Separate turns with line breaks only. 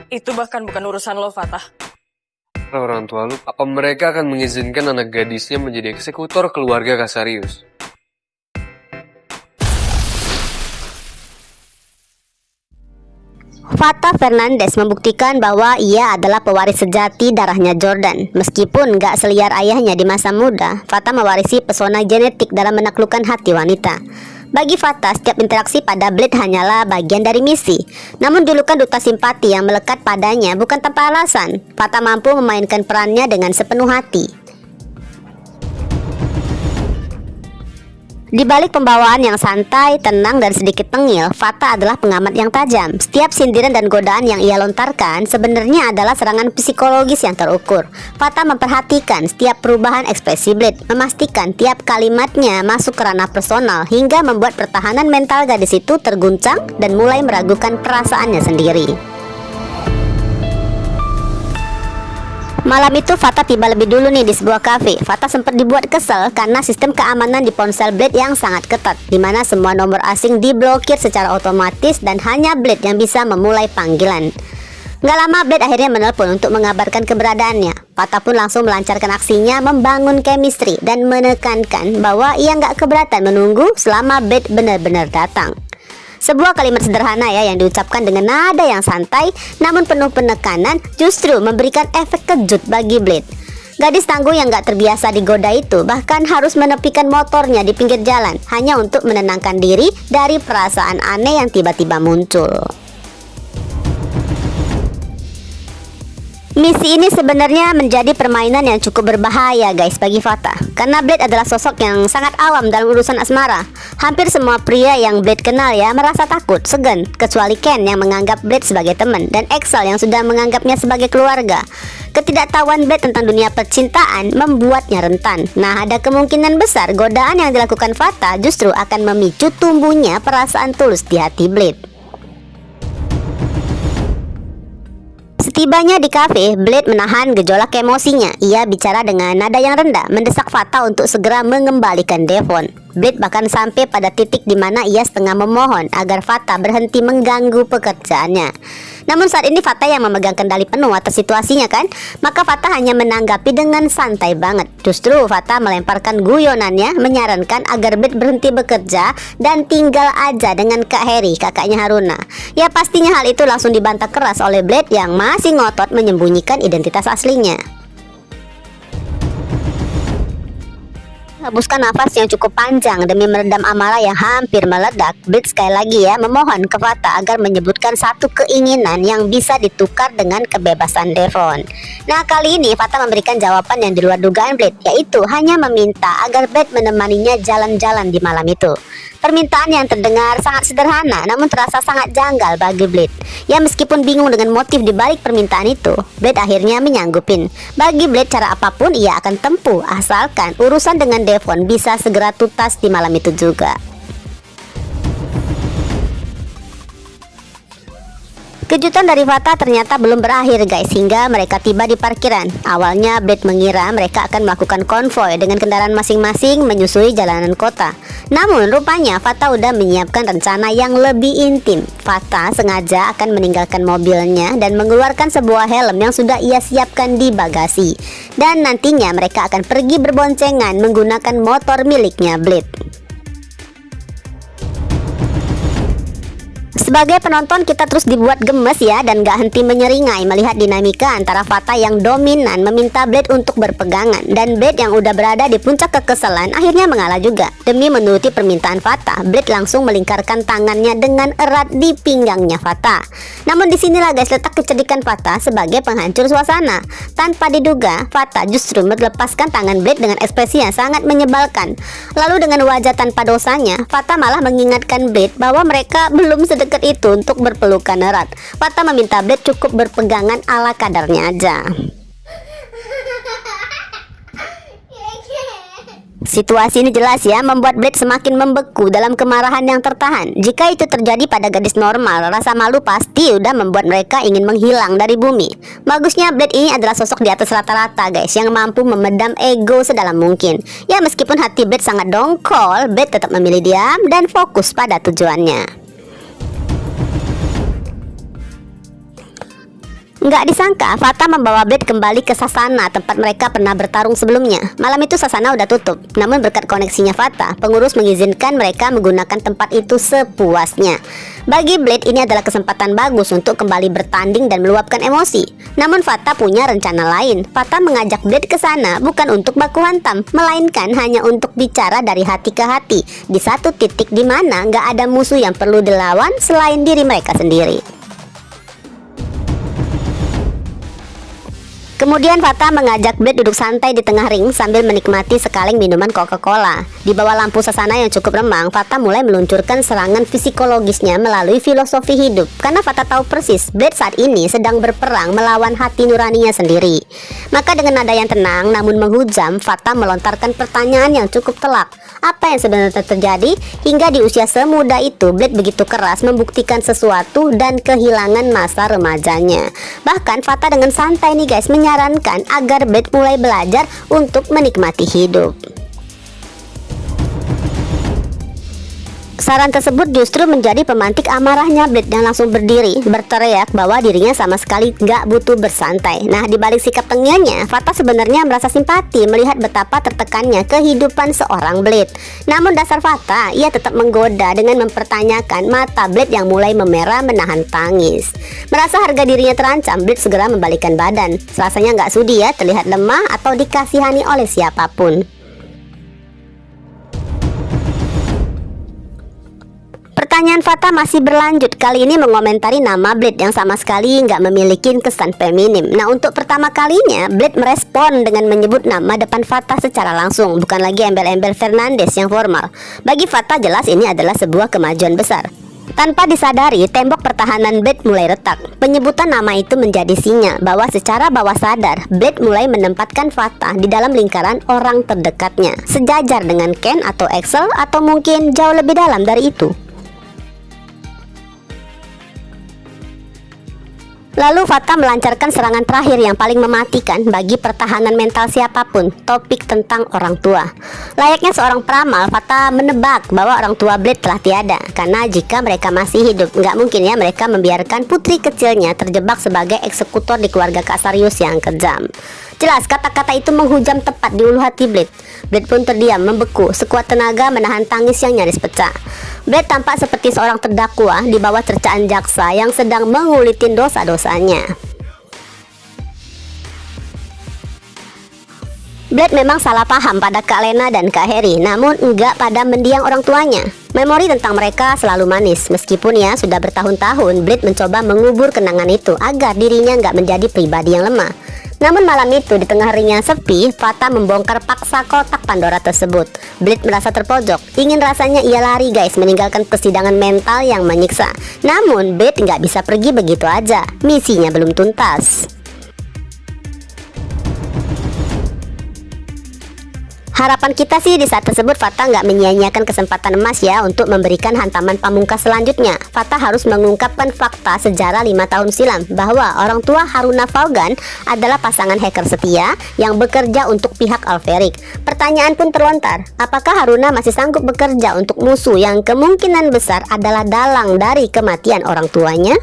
Itu bahkan bukan urusan lo, Fatah.
Orang tua lu, apa mereka akan mengizinkan anak gadisnya menjadi eksekutor keluarga Kasarius?
Fatah Fernandes membuktikan bahwa ia adalah pewaris sejati darahnya Jordan. Meskipun gak seliar ayahnya di masa muda, Fatah mewarisi pesona genetik dalam menaklukkan hati wanita. Bagi Fatah, setiap interaksi pada Blade hanyalah bagian dari misi. Namun julukan duta simpati yang melekat padanya bukan tanpa alasan. Fatah mampu memainkan perannya dengan sepenuh hati. Di balik pembawaan yang santai, tenang, dan sedikit tengil, Fatah adalah pengamat yang tajam. Setiap sindiran dan godaan yang ia lontarkan sebenarnya adalah serangan psikologis yang terukur. Fatah memperhatikan setiap perubahan ekspresi Blade, memastikan tiap kalimatnya masuk ke ranah personal, hingga membuat pertahanan mental gadis itu terguncang dan mulai meragukan perasaannya sendiri. Malam itu Fatah tiba lebih dulu nih di sebuah kafe. Fatah sempat dibuat kesel karena sistem keamanan di ponsel Blade yang sangat ketat, dimana semua nomor asing diblokir secara otomatis dan hanya Blade yang bisa memulai panggilan. Gak lama Blade akhirnya menelpon untuk mengabarkan keberadaannya. Fatah pun langsung melancarkan aksinya membangun chemistry dan menekankan bahwa ia gak keberatan menunggu selama Blade benar-benar datang. Sebuah kalimat sederhana ya yang diucapkan dengan nada yang santai namun penuh penekanan justru memberikan efek kejut bagi Blade. Gadis tangguh yang gak terbiasa digoda itu bahkan harus menepikan motornya di pinggir jalan hanya untuk menenangkan diri dari perasaan aneh yang tiba-tiba muncul. Misi ini sebenarnya menjadi permainan yang cukup berbahaya guys bagi Fatah, karena Blade adalah sosok yang sangat awam dalam urusan asmara. Hampir semua pria yang Blade kenal ya merasa takut, segan, kecuali Ken yang menganggap Blade sebagai teman dan Excel yang sudah menganggapnya sebagai keluarga. Ketidaktahuan Blade tentang dunia percintaan membuatnya rentan. Nah, ada kemungkinan besar godaan yang dilakukan Fatah justru akan memicu tumbuhnya perasaan tulus di hati Blade. Setibanya di kafe, Blade menahan gejolak emosinya. Ia bicara dengan nada yang rendah, mendesak Fatah untuk segera mengembalikan Devon. Blade bahkan sampai pada titik di mana ia setengah memohon agar Fatah berhenti mengganggu pekerjaannya. Namun saat ini Fatah yang memegang kendali penuh atas situasinya kan, maka Fatah hanya menanggapi dengan santai banget. Justru Fatah melemparkan guyonannya, menyarankan agar Blade berhenti bekerja dan tinggal aja dengan Kak Harry, kakaknya Haruna. Ya pastinya hal itu langsung dibantah keras oleh Blade yang masih ngotot menyembunyikan identitas aslinya. Hembuskan nafas yang cukup panjang demi meredam amarah yang hampir meledak, Blade sekali lagi ya memohon ke Fatah agar menyebutkan satu keinginan yang bisa ditukar dengan kebebasan Devon. Nah kali ini Fatah memberikan jawaban yang di luar dugaan Blade, yaitu hanya meminta agar Blade menemaninya jalan-jalan di malam itu. Permintaan yang terdengar sangat sederhana namun terasa sangat janggal bagi Blade. Ya meskipun bingung dengan motif di balik permintaan itu, Blade akhirnya menyanggupin. Bagi Blade cara apapun ia akan tempuh asalkan urusan dengan Devon bisa segera tuntas di malam itu juga. Kejutan dari Fatah ternyata belum berakhir guys, hingga mereka tiba di parkiran. Awalnya Blade mengira mereka akan melakukan konvoy dengan kendaraan masing-masing menyusui jalanan kota. Namun rupanya Fatah udah menyiapkan rencana yang lebih intim. Fatah sengaja akan meninggalkan mobilnya dan mengeluarkan sebuah helm yang sudah ia siapkan di bagasi. Dan nantinya mereka akan pergi berboncengan menggunakan motor miliknya Blade. Sebagai penonton kita terus dibuat gemes ya dan gak henti menyeringai melihat dinamika antara Fatah yang dominan meminta Blade untuk berpegangan dan Blade yang udah berada di puncak kekesalan akhirnya mengalah juga. Demi menuruti permintaan Fatah, Blade langsung melingkarkan tangannya dengan erat di pinggangnya Fatah. Namun disinilah guys letak kecerdikan Fatah sebagai penghancur suasana. Tanpa diduga, Fatah justru melepaskan tangan Blade dengan ekspresi yang sangat menyebalkan. Lalu dengan wajah tanpa dosanya, Fatah malah mengingatkan Blade bahwa mereka belum sedekat itu untuk berpelukan erat. Fatah meminta Blade cukup berpegangan ala kadarnya aja. Situasi ini jelas ya membuat Blade semakin membeku dalam kemarahan yang tertahan. Jika itu terjadi pada gadis normal, rasa malu pasti udah membuat mereka ingin menghilang dari bumi. Bagusnya Blade ini adalah sosok di atas rata-rata guys, yang mampu memedam ego sedalam mungkin. Ya meskipun hati Blade sangat dongkol, Blade tetap memilih diam dan fokus pada tujuannya. Nggak disangka, Fatah membawa Blade kembali ke Sasana, tempat mereka pernah bertarung sebelumnya. Malam itu Sasana udah tutup, namun berkat koneksinya Fatah, pengurus mengizinkan mereka menggunakan tempat itu sepuasnya. Bagi Blade, ini adalah kesempatan bagus untuk kembali bertanding dan meluapkan emosi. Namun Fatah punya rencana lain. Fatah mengajak Blade ke sana bukan untuk baku hantam, melainkan hanya untuk bicara dari hati ke hati, di satu titik di mana nggak ada musuh yang perlu dilawan selain diri mereka sendiri. Kemudian Fatah mengajak Blade duduk santai di tengah ring sambil menikmati sekaleng minuman Coca-Cola. Di bawah lampu Sasana yang cukup remang, Fatah mulai meluncurkan serangan psikologisnya melalui filosofi hidup. Karena Fatah tahu persis Blade saat ini sedang berperang melawan hati nuraninya sendiri. Maka dengan nada yang tenang namun menghujam, Fatah melontarkan pertanyaan yang cukup telak. Apa yang sebenarnya terjadi hingga di usia semuda itu Blade begitu keras membuktikan sesuatu dan kehilangan masa remajanya. Bahkan Fatah dengan santai nih guys menyarankan agar Blade mulai belajar untuk menikmati hidup. Saran tersebut justru menjadi pemantik amarahnya Blade yang langsung berdiri, berteriak bahwa dirinya sama sekali gak butuh bersantai. Nah, di balik sikap tengilnya, Fatah sebenarnya merasa simpati melihat betapa tertekannya kehidupan seorang Blade. Namun dasar Fatah, ia tetap menggoda dengan mempertanyakan mata Blade yang mulai memerah menahan tangis. Merasa harga dirinya terancam, Blade segera membalikkan badan. Rasanya gak sudi ya terlihat lemah atau dikasihani oleh siapapun. Pertanyaan Fatah masih berlanjut, kali ini mengomentari nama Blade yang sama sekali nggak memiliki kesan feminim. Nah, untuk pertama kalinya Blade merespon dengan menyebut nama depan Fatah secara langsung, bukan lagi embel-embel Fernandes yang formal. Bagi Fatah jelas ini adalah sebuah kemajuan besar. Tanpa disadari, tembok pertahanan Blade mulai retak. Penyebutan nama itu menjadi sinyal bahwa secara bawah sadar Blade mulai menempatkan Fatah di dalam lingkaran orang terdekatnya, sejajar dengan Ken atau Axel, atau mungkin jauh lebih dalam dari itu. Lalu Fatah melancarkan serangan terakhir yang paling mematikan bagi pertahanan mental siapapun, topik tentang orang tua. Layaknya seorang peramal, Fatah menebak bahwa orang tua Blade telah tiada. Karena jika mereka masih hidup, nggak mungkin ya mereka membiarkan putri kecilnya terjebak sebagai eksekutor di keluarga Casarius yang kejam. Jelas kata-kata itu menghujam tepat di ulu hati Blade. Blade pun terdiam, membeku, sekuat tenaga menahan tangis yang nyaris pecah. Blade tampak seperti seorang terdakwa di bawah cercaan jaksa yang sedang mengulitin dosa-dosanya. Blade memang salah paham pada Kak Lena dan Kak Harry, namun enggak pada mendiang orang tuanya. Memori tentang mereka selalu manis, meskipun ya sudah bertahun-tahun Blade mencoba mengubur kenangan itu agar dirinya enggak menjadi pribadi yang lemah. Namun malam itu di tengah ring yang sepi, Fatah membongkar paksa kotak Pandora tersebut. Blade merasa terpojok, ingin rasanya ia lari guys, meninggalkan persidangan mental yang menyiksa. Namun Blade nggak bisa pergi begitu aja, misinya belum tuntas. Harapan kita sih di saat tersebut Fatah nggak menyia-nyiakan kesempatan emas ya untuk memberikan hantaman pamungkas selanjutnya. Fatah harus mengungkapkan fakta sejarah 5 tahun silam bahwa orang tua Haruna Vaughan adalah pasangan hacker setia yang bekerja untuk pihak Alpheric. Pertanyaan pun terlontar, apakah Haruna masih sanggup bekerja untuk musuh yang kemungkinan besar adalah dalang dari kematian orang tuanya?